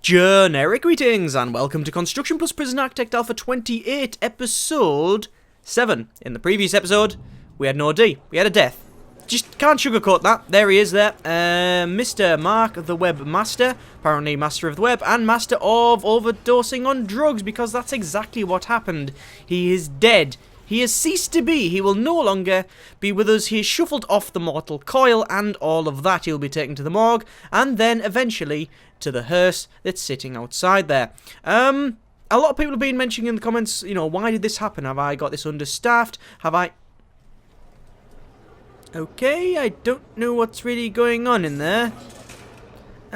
Generic greetings and welcome to Construction Plus Prison Architect Alpha 28, episode 7. In the previous episode, we had no D. We had a death. Just can't sugarcoat that. There he is there. Mr. Mark, the webmaster, apparently master of the web, and master of overdosing on drugs, because that's exactly what happened. He is dead. He has ceased to be. He will no longer be with us. He is shuffled off the mortal coil and all of that. He'll be taken to the morgue and then eventually to the hearse that's sitting outside there. A lot of people have been mentioning in the comments, you know, why did this happen? Have I got this understaffed? Have I... Okay, I don't know what's really going on in there.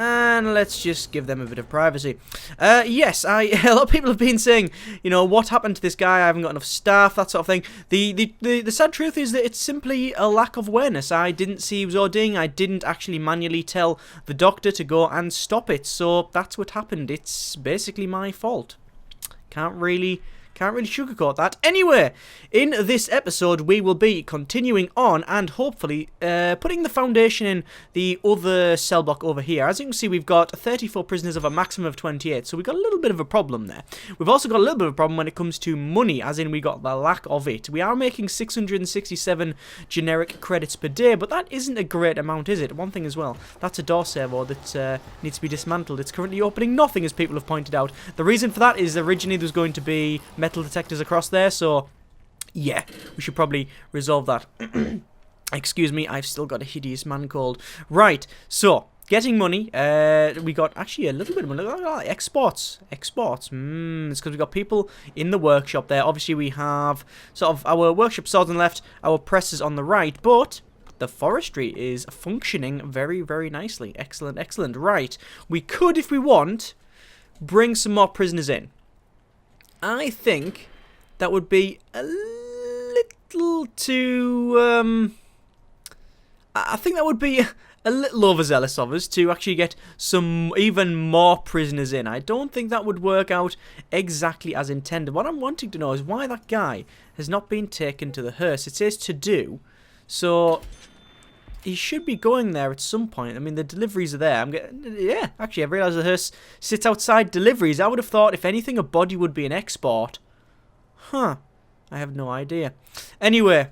And let's just give them a bit of privacy. Yes, a lot of people have been saying, you know, what happened to this guy? I haven't got enough staff, that sort of thing. The sad truth is that it's simply a lack of awareness. I didn't see he was ODing. I didn't actually manually tell the doctor to go and stop it. So that's what happened. It's basically my fault. Can't really sugarcoat that. Anyway, in this episode, we will be continuing on and hopefully putting the foundation in the other cell block over here. As you can see, we've got 34 prisoners of a maximum of 28, so we've got a little bit of a problem there. We've also got a little bit of a problem when it comes to money, as in we got the lack of it. We are making 667 generic credits per day, but that isn't a great amount, is it? One thing as well, that's a door servo that needs to be dismantled. It's currently opening nothing, as people have pointed out. The reason for that is originally there was going to be metal detectors across there, so yeah, we should probably resolve that. Excuse me, I've still got a hideous man cold. Right, so getting money. We got actually a little bit of money. Exports. It's because we got people in the workshop there. Obviously, we have sort of our workshop swords on the left, our presses on the right, but the forestry is functioning very, very nicely. Excellent, excellent. Right, we could, if we want, bring some more prisoners in. I think that would be a little too, I think that would be a little overzealous of us to actually get some even more prisoners in. I don't think that would work out exactly as intended. What I'm wanting to know is why that guy has not been taken to the hearse. It says to do, so he should be going there at some point. I mean, the deliveries are there. Yeah, actually, I realised the hearse sits outside deliveries. I would have thought, if anything, a body would be an export. Huh. I have no idea. Anyway,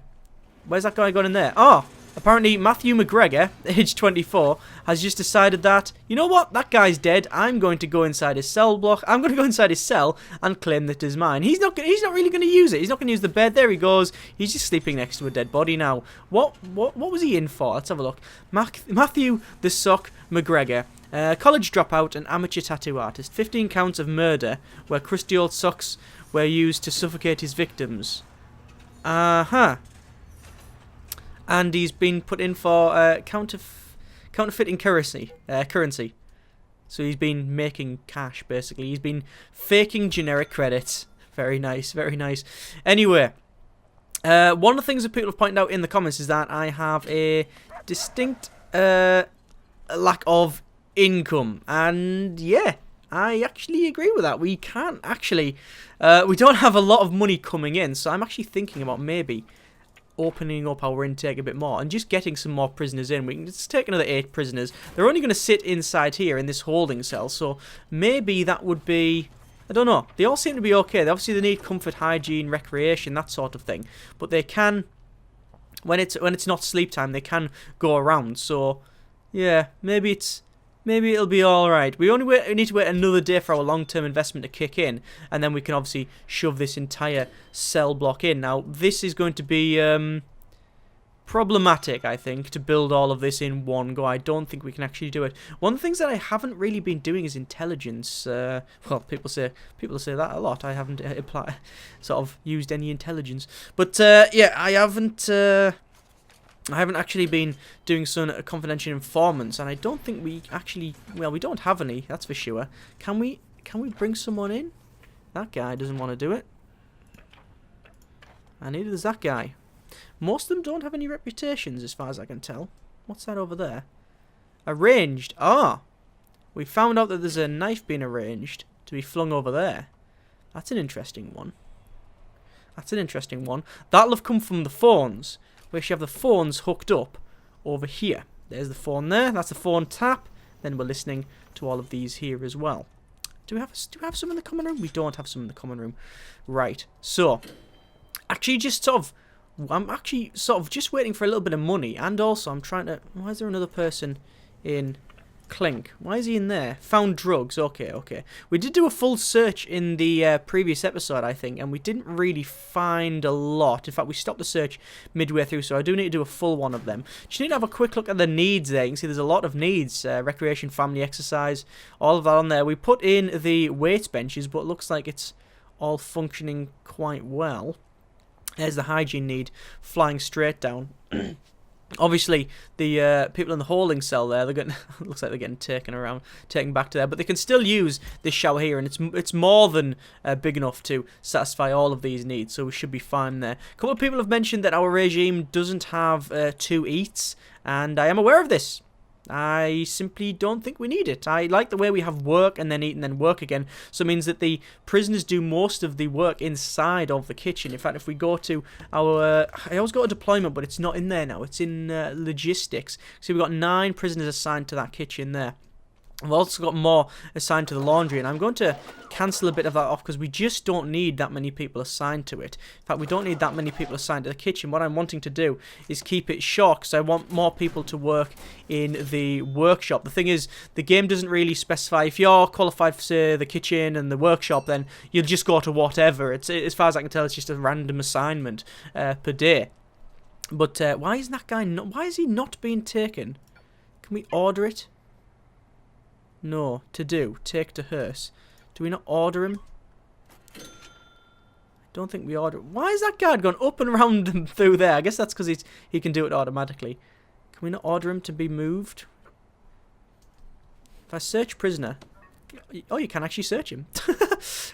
where's that guy gone in there? Oh, apparently Matthew McGregor, age 24, has just decided that, you know what, that guy's dead. I'm going to go inside his cell block. I'm going to go inside his cell and claim that it is mine. He's not really going to use it. He's not going to use the bed. There he goes. He's just sleeping next to a dead body now. What was he in for? Let's have a look. Matthew the Sock McGregor. College dropout and amateur tattoo artist. 15 counts of murder where crusty old socks were used to suffocate his victims. And he's been put in for counterfeiting currency. So he's been making cash, basically. He's been faking generic credits. Very nice, very nice. Anyway, one of the things that people have pointed out in the comments is that I have a distinct lack of income. And yeah, I actually agree with that. We can't actually... we don't have a lot of money coming in, so I'm actually thinking about maybe opening up our intake a bit more and just getting some more prisoners in. We can just take another 8 prisoners. They're only going to sit inside here in this holding cell, so maybe that would be... I don't know. They all seem to be okay. They need comfort, hygiene, recreation, that sort of thing. But they can... When it's not sleep time, they can go around. So, yeah, maybe it'll be alright. We need to wait another day for our long-term investment to kick in, and then we can obviously shove this entire cell block in. Now, this is going to be problematic, I think, to build all of this in one go. I don't think we can actually do it. One of the things that I haven't really been doing is intelligence. Well, people say that a lot. I haven't sort of used any intelligence. But, yeah, I haven't actually been doing some confidential informants, and I don't think we actually... Well, we don't have any, that's for sure. Can we bring someone in? That guy doesn't want to do it. And neither does that guy. Most of them don't have any reputations, as far as I can tell. What's that over there? Arranged. Ah! We found out that there's a knife being arranged to be flung over there. That's an interesting one. That'll have come from the phones. We actually have the phones hooked up over here. There's the phone there. That's the phone tap. Then we're listening to all of these here as well. Do we have some in the common room? We don't have some in the common room. Right. So, actually I'm actually sort of just waiting for a little bit of money, and also I'm trying to... Why is there another person in Clink? Why is he in there? Found drugs. Okay, okay. We did do a full search in the previous episode, I think, and we didn't really find a lot. In fact, we stopped the search midway through, so I do need to do a full one of them. Just need to have a quick look at the needs there. You can see there's a lot of needs. Recreation, family, exercise, all of that on there. We put in the weights benches, but it looks like it's all functioning quite well. There's the hygiene need flying straight down. Obviously, the people in the holding cell there, they're getting looks like they're getting taken back to there, but they can still use this shower here, and it's more than big enough to satisfy all of these needs, so we should be fine there. A couple of people have mentioned that our regime doesn't have 2 eats, and I am aware of this. I simply don't think we need it. I like the way we have work and then eat and then work again. So it means that the prisoners do most of the work inside of the kitchen. In fact, if we go to our... I always go to deployment, but it's not in there now. It's in logistics. So we've got 9 prisoners assigned to that kitchen there. I've also got more assigned to the laundry, and I'm going to cancel a bit of that off because we just don't need that many people assigned to it. In fact, we don't need that many people assigned to the kitchen. What I'm wanting to do is keep it short because I want more people to work in the workshop. The thing is, the game doesn't really specify. If you're qualified for, say, the kitchen and the workshop, then you'll just go to whatever. It's, as far as I can tell, it's just a random assignment per day. But why is that guy not... Why is he not being taken? Can we order it? No, to do. Take to hearse. Do we not order him? I don't think we order... Why is that guard going up and around and through there? I guess that's because he can do it automatically. Can we not order him to be moved? If I search prisoner... Oh, you can actually search him.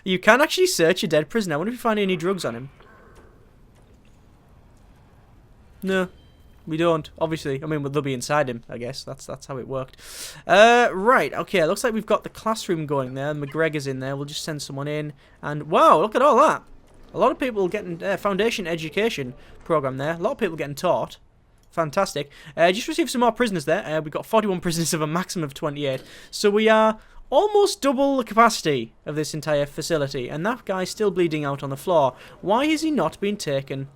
You can actually search a dead prisoner. I wonder if you find any drugs on him. No. We don't, obviously. I mean, they'll be inside him, I guess. That's how it worked. Right, okay. Looks like we've got the classroom going there. McGregor's in there. We'll just send someone in. And, wow, look at all that. A lot of people getting foundation education program there. A lot of people getting taught. Fantastic. Just received some more prisoners there. We've got 41 prisoners of a maximum of 28. So we are almost double the capacity of this entire facility. And that guy's still bleeding out on the floor. Why is he not being taken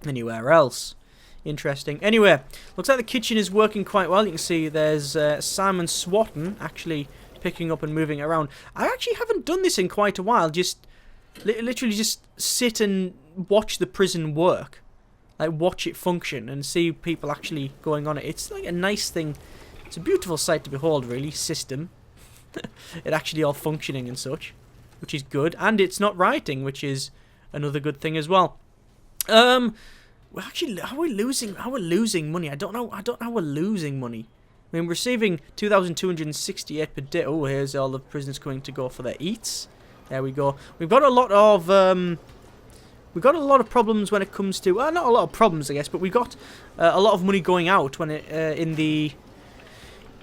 anywhere else? Interesting. Anyway, looks like the kitchen is working quite well. You can see there's Simon Swatton actually picking up and moving around. I actually haven't done this in quite a while. Just literally just sit and watch the prison work. Like, watch it function and see people actually going on it. It's like a nice thing. It's a beautiful sight to behold, really. System. It actually all functioning and such, which is good. And it's not rioting, which is another good thing as well. Well, actually, how are we losing money? I don't know how we're losing money. I mean, we're receiving 2,268 per day. Oh, here's all the prisoners coming to go for their eats. There we go. We've got a lot of problems when it comes to not a lot of problems, I guess, but we've got a lot of money going out when it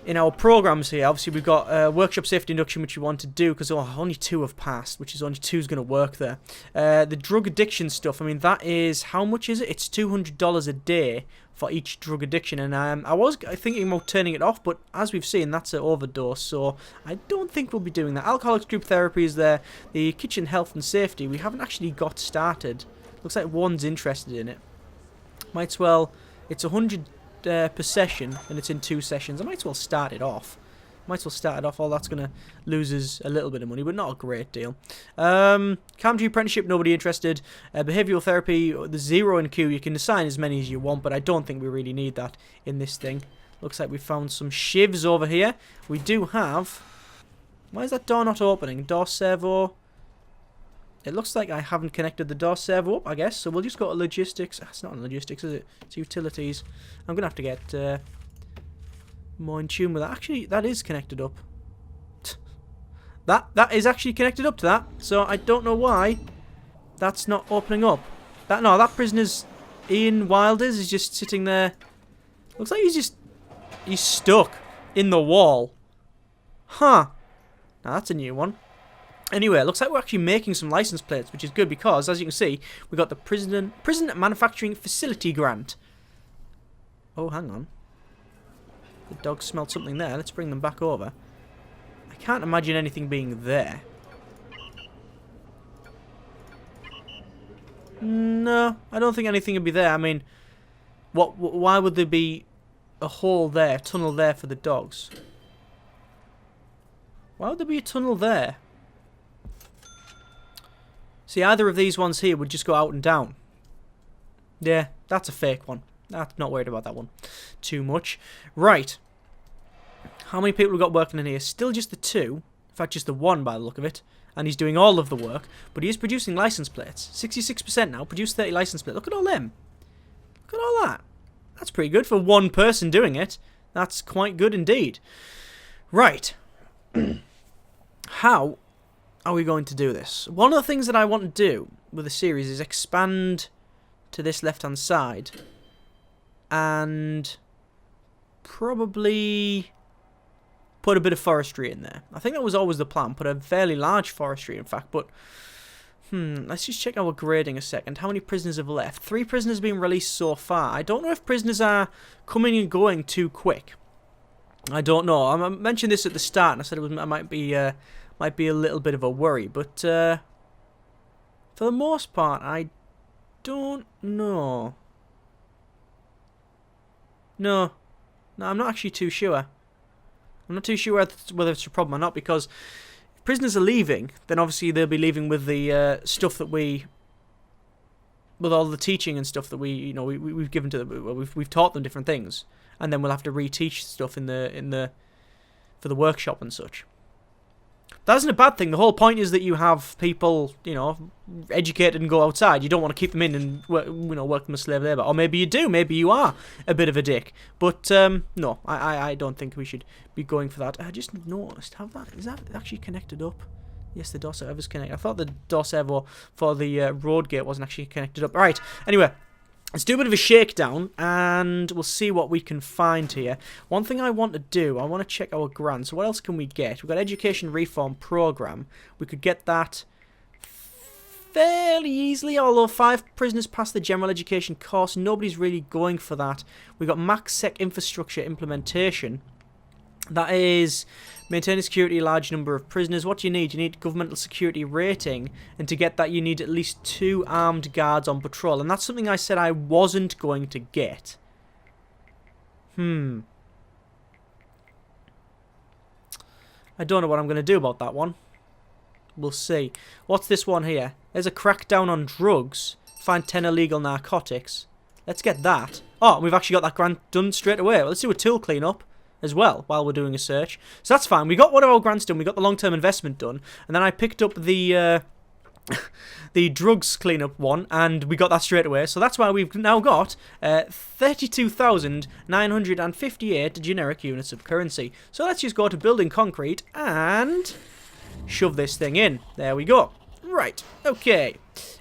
in our programs here. Obviously, we've got workshop safety induction, which we want to do because only 2 have passed, which is only 2's going to work there. The drug addiction stuff, I mean, that is, how much is it? It's $200 a day for each drug addiction, and I was thinking about turning it off, but as we've seen, that's an overdose, so I don't think we'll be doing that. Alcoholics group therapy is there. The kitchen health and safety, we haven't actually got started. Looks like one's interested in it. Might as well, it's 100 per session, and it's in 2 sessions. I might as well start it off. All that's going to lose us a little bit of money, but not a great deal. Carpentry apprenticeship, nobody interested. Behavioural therapy, the 0 in queue. You can assign as many as you want, but I don't think we really need that in this thing. Looks like we found some shivs over here. We do have... Why is that door not opening? Door servo... It looks like I haven't connected the door servo up, I guess. So we'll just go to logistics. It's not logistics, is it? It's utilities. I'm going to have to get more in tune with that. Actually, that is connected up. That is actually connected up to that. So I don't know why that's not opening up. That prisoner's Ian Wilders is just sitting there. Looks like he's stuck in the wall. Huh. Now that's a new one. Anyway, it looks like we're actually making some license plates, which is good because, as you can see, we got the prison manufacturing facility grant. Oh, hang on. The dog smelled something there. Let's bring them back over. I can't imagine anything being there. No, I don't think anything would be there. I mean, why would there be a hole there, a tunnel there for the dogs? Why would there be a tunnel there? See, either of these ones here would just go out and down. Yeah, that's a fake one. I'm not worried about that one too much. Right. How many people have got working in here? Still just the 2. In fact, just the 1 by the look of it. And he's doing all of the work. But he is producing license plates. 66% now. Produce 30 license plates. Look at all them. Look at all that. That's pretty good for one person doing it. That's quite good indeed. Right. How are we going to do this? One of the things that I want to do with the series is expand to this left-hand side. And probably put a bit of forestry in there. I think that was always the plan. Put a fairly large forestry, in fact. But, let's just check our grading a second. How many prisoners have left? 3 prisoners being released so far. I don't know if prisoners are coming and going too quick. I don't know. I mentioned this at the start, and I said it might be a little bit of a worry. But for the most part, I don't know. No, I'm not actually too sure. I'm not too sure whether it's a problem or not, because if prisoners are leaving, then obviously they'll be leaving with the stuff that with all the teaching and stuff that we've given to them. We've taught them different things, and then we'll have to reteach stuff for the workshop and such. That isn't a bad thing. The whole point is that you have people, educated and go outside. You don't want to keep them in and work them as slave labour. Or maybe you do. Maybe you are a bit of a dick. But no, I don't think we should be going for that. I just noticed, is that actually connected up? Yes, the door servo's connected. I thought the door servo for the road gate wasn't actually connected up. Right. Anyway. Let's do a bit of a shakedown, and we'll see what we can find here. One thing I want to do, I want to check our grants. So what else can we get? We've got Education Reform Program. We could get that fairly easily, although 5 prisoners pass the general education course. Nobody's really going for that. We've got Max Sec Infrastructure Implementation. That is maintain a security large number of prisoners. What do you need? You need governmental security rating, and to get that you need at least 2 armed guards on patrol, and that's something I said I wasn't going to get. I don't know what I'm going to do about that one. We'll see. What's this one here? There's a crackdown on drugs. Find 10 illegal narcotics. Let's get that. Oh, we've actually got that grant done straight away. Well, let's do a tool cleanup as well while we're doing a search. So that's fine. We got one of our grants done. We got the long-term investment done, and then I picked up the the drugs cleanup one, and we got that straight away. So that's why we've now got 32,958 generic units of currency. So let's just go to building concrete and shove this thing in. There we go. Right. Okay.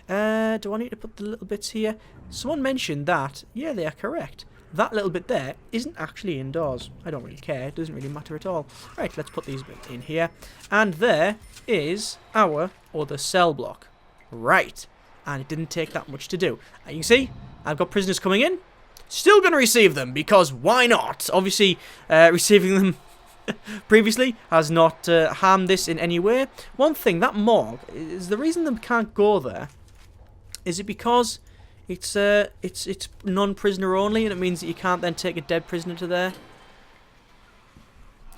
Do I need to put the little bits here? Someone mentioned that. Yeah, they are correct. That little bit there isn't actually indoors. I don't really care. It doesn't really matter at all. Right, let's put these bits in here. And there is our other cell block. Right. And it didn't take that much to do. And you can see, I've got prisoners coming in. Still going to receive them, because why not? Obviously, receiving them previously has not harmed this in any way. One thing, that morgue, is the reason they can't go there, is it because it's non-prisoner only, and it means that you can't then take a dead prisoner to there?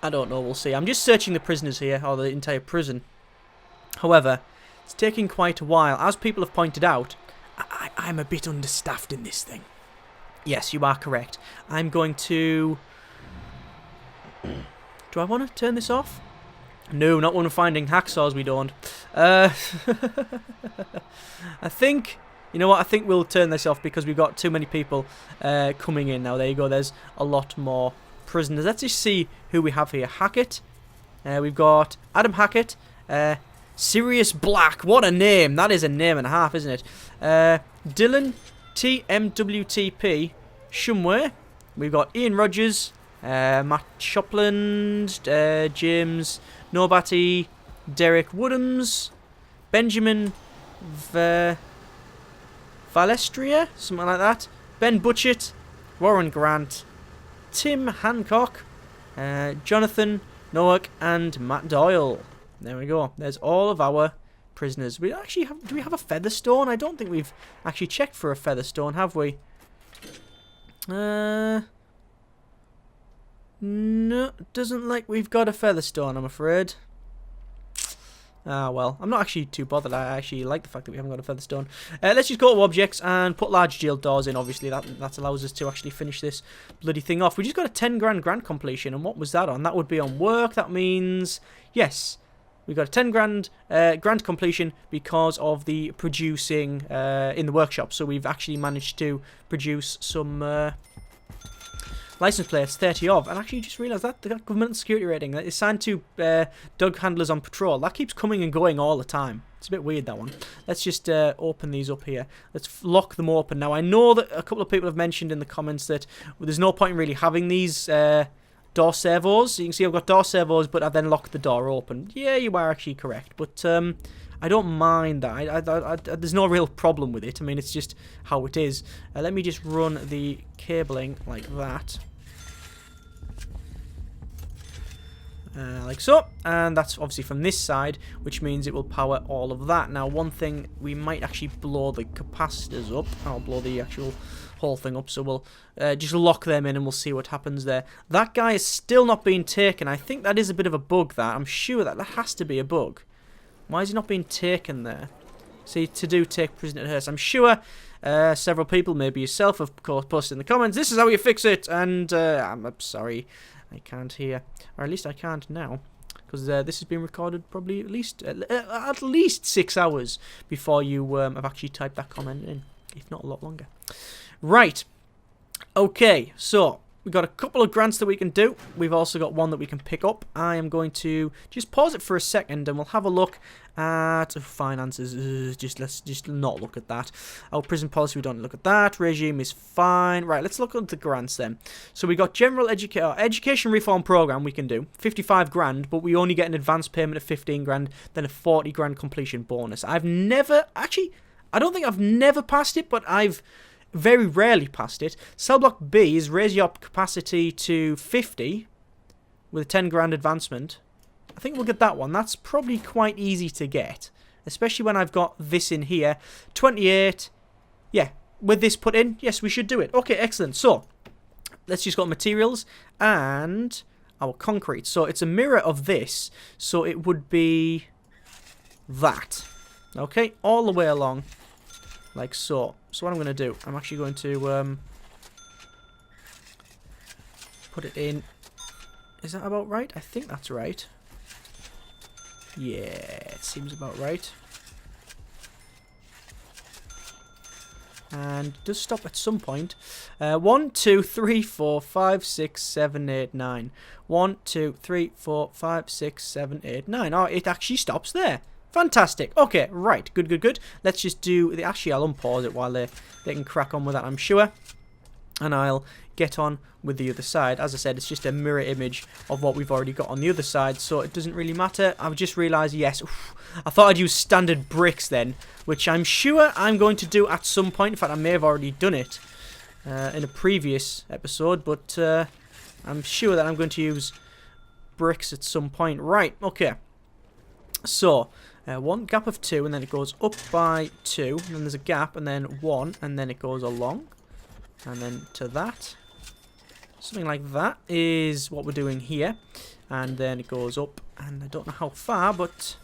I don't know, we'll see. I'm just searching the prisoners here, or the entire prison. However, it's taking quite a while. As people have pointed out, I'm a bit understaffed in this thing. Yes, you are correct. I'm going to... Do I want to turn this off? No, not when we're finding hacksaws, we don't. I think... You know what, I think we'll turn this off because we've got too many people coming in now. There you go, there's a lot more prisoners. Let's just see who we have here. Hackett. We've got Adam Hackett. Sirius Black. What a name. That is a name and a half, isn't it? Dylan TMWTP Shumway. We've got Ian Rogers. Matt Shopland. James Nobati. Derek Woodhams. Benjamin Valestria, something like that. Ben Butchett, Warren Grant, Tim Hancock, Jonathan Noak, and Matt Doyle. There we go. There's all of our prisoners. We actually have... Do we have a featherstone? I don't think we've actually checked for a featherstone, have we? No, doesn't like we've got a featherstone, I'm afraid. Ah, well, I'm not actually too bothered. I actually like the fact that we haven't got a featherstone. Let's just go to objects and put large shield doors in. Obviously, that allows us to actually finish this bloody thing off. We just got a 10 grand grant completion, and what was that on? That would be on work. That means, yes, we got a 10 grand grant completion because of the producing in the workshop. So we've actually managed to produce some license plates, 30 of, and actually just realised that they got government security rating. It's assigned to dog handlers on patrol. That keeps coming and going all the time. It's a bit weird, that one. Let's just open these up here. Let's lock them open. Now, I know that a couple of people have mentioned in the comments that there's no point in really having these door servos. You can see I've got door servos, but I've then locked the door open. Yeah, you are actually correct, but I don't mind that. There's no real problem with it. I mean, it's just how it is. Let me just run the cabling like that. Like so, and that's obviously from this side, which means it will power all of that. Now, one thing, we might actually blow the capacitors up. I'll blow the actual whole thing up, so we'll just lock them in and we'll see what happens there. That guy is still not being taken. I think that is a bit of a bug, that. I'm sure that has to be a bug. Why is he not being taken there? See, to do take prisoner at Hearst. I'm sure several people, maybe yourself, of course, posted in the comments, this is how you fix it, and I'm sorry. I can't hear, or at least I can't now, because this has been recorded probably at least 6 hours before you have actually typed that comment in, if not a lot longer. Right, okay, so we've got a couple of grants that we can do. We've also got one that we can pick up. I am going to just pause it for a second and we'll have a look at finances. Let's just not look at that. Our prison policy, we don't look at that. Regime is fine. Right, let's look at the grants then. So we got general education reform program we can do. 55 grand, but we only get an advance payment of 15 grand, then a 40 grand completion bonus. I've never, actually, I don't think I've never passed it, but I've very rarely passed it. Cell block B is raise your capacity to 50 with a 10 grand advancement. I think we'll get that one. That's probably quite easy to get, especially when I've got this in here. 28. Yeah, with this put in, yes, we should do it. Okay, excellent. So, let's just go materials and our concrete. So, it's a mirror of this. So, it would be that. Okay, all the way along. Like so. So what I'm going to do, I'm actually going to put it in. Is that about right? I think that's right. Yeah, it seems about right. And it does stop at some point. 1, 2, 3, 4, 5, 6, 7, 8, 9. 1, 2, 3, 4, 5, 6, 7, 8, 9. Oh, it actually stops there. Fantastic. Okay, right. Good, good, good. Let's just do the... Actually, I'll unpause it while they can crack on with that, I'm sure. And I'll get on with the other side. As I said, it's just a mirror image of what we've already got on the other side, so it doesn't really matter. I've just realised, yes, I thought I'd use standard bricks then, which I'm sure I'm going to do at some point. In fact, I may have already done it in a previous episode, but I'm sure that I'm going to use bricks at some point. Right, okay. So... one gap of 2, and then it goes up by 2, and then there's a gap, and then 1, and then it goes along, and then to that. Something like that is what we're doing here, and then it goes up, and I don't know how far, but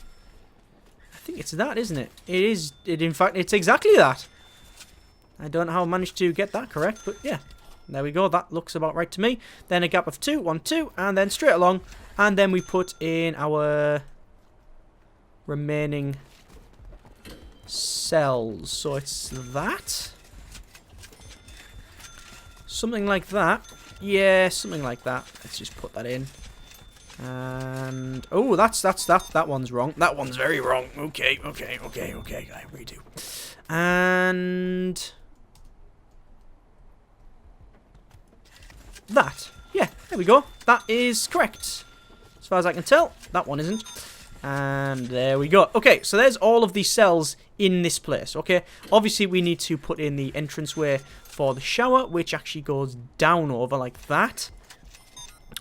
I think it's that, isn't it? It is, in fact, it's exactly that. I don't know how I managed to get that correct, but yeah, there we go, that looks about right to me. Then a gap of 2, 1, 2, and then straight along, and then we put in our... remaining cells. So it's that? Something like that. Yeah, something like that. Let's just put that in. And oh, that one's wrong. That one's very wrong. Okay. I redo. And that. Yeah, there we go. That is correct. As far as I can tell, that one isn't. And there we go. Okay, so there's all of these cells in this place, okay? Obviously, we need to put in the entranceway for the shower, which actually goes down over like that.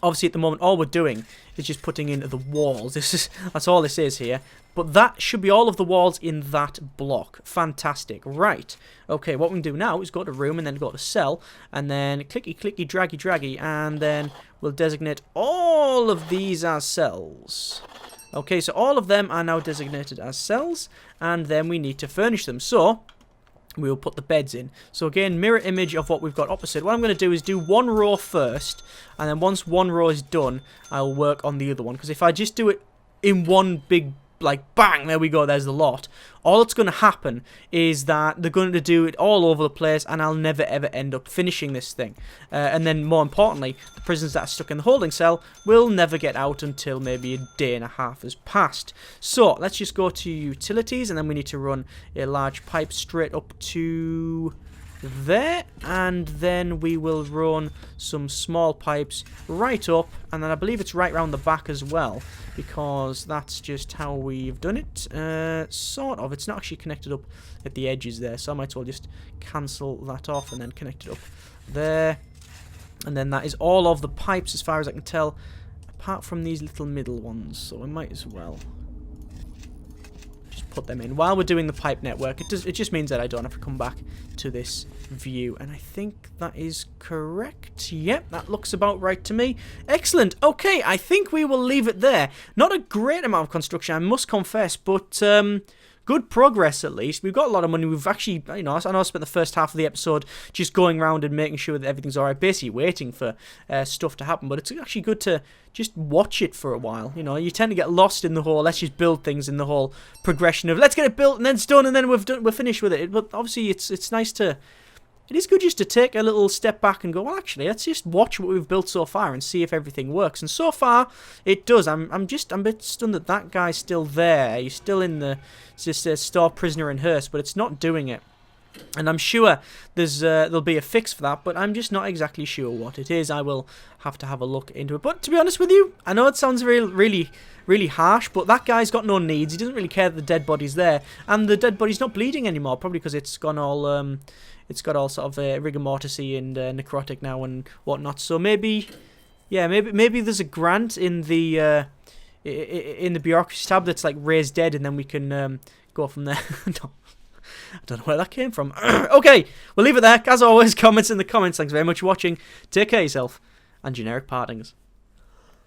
Obviously, at the moment, all we're doing is just putting in the walls. That's all this is here. But that should be all of the walls in that block. Fantastic. Right. Okay, what we can do now is go to room and then go to cell. And then clicky, clicky, draggy, draggy. And then we'll designate all of these as cells. Okay, so all of them are now designated as cells. And then we need to furnish them. So we will put the beds in. So again, mirror image of what we've got opposite. What I'm going to do is do one row first. And then once one row is done, I'll work on the other one. Because if I just do it in one big, like, bang, there we go, there's the lot. All that's going to happen is that they're going to do it all over the place, and I'll never ever end up finishing this thing. And then, more importantly, the prisoners that are stuck in the holding cell will never get out until maybe a day and a half has passed. So, let's just go to utilities, and then we need to run a large pipe straight up to there, and then we will run some small pipes right up, and then I believe it's right round the back as well, because that's just how we've done it. Sort of. It's not actually connected up at the edges there, so I might as well just cancel that off and then connect it up there. And then that is all of the pipes as far as I can tell, apart from these little middle ones, so we might as well just put them in while we're doing the pipe network. It just means that I don't have to come back to this view, and I think that is correct. Yep, that looks about right to me. Excellent. Okay, I think we will leave it there. Not a great amount of construction, I must confess, but good progress at least. We've got a lot of money. We've actually, you know, I know I spent the first half of the episode just going around and making sure that everything's alright, basically waiting for stuff to happen, but it's actually good to just watch it for a while. You know, you tend to get lost in the whole let's just build things, in the whole progression of let's get it built and then it's done and then we're finished with it. But obviously it's nice to, it is good just to take a little step back and go, well, actually, let's just watch what we've built so far and see if everything works. And so far, it does. I'm a bit stunned that that guy's still there. He's still in the, it just says store prisoner in hearse, but it's not doing it. And I'm sure there'll be a fix for that, but I'm just not exactly sure what it is. I will have to have a look into it. But to be honest with you, I know it sounds really harsh, but that guy's got no needs. He doesn't really care that the dead body's there, and the dead body's not bleeding anymore, probably because it's gone all it's got all sort of rigor mortisy and necrotic now and whatnot. So maybe, yeah, maybe there's a grant in the bureaucracy tab that's like raise dead, and then we can go from there. No. I don't know where that came from. Okay, we'll leave it there. As always, comments in the comments. Thanks very much for watching. Take care of yourself, and generic partings.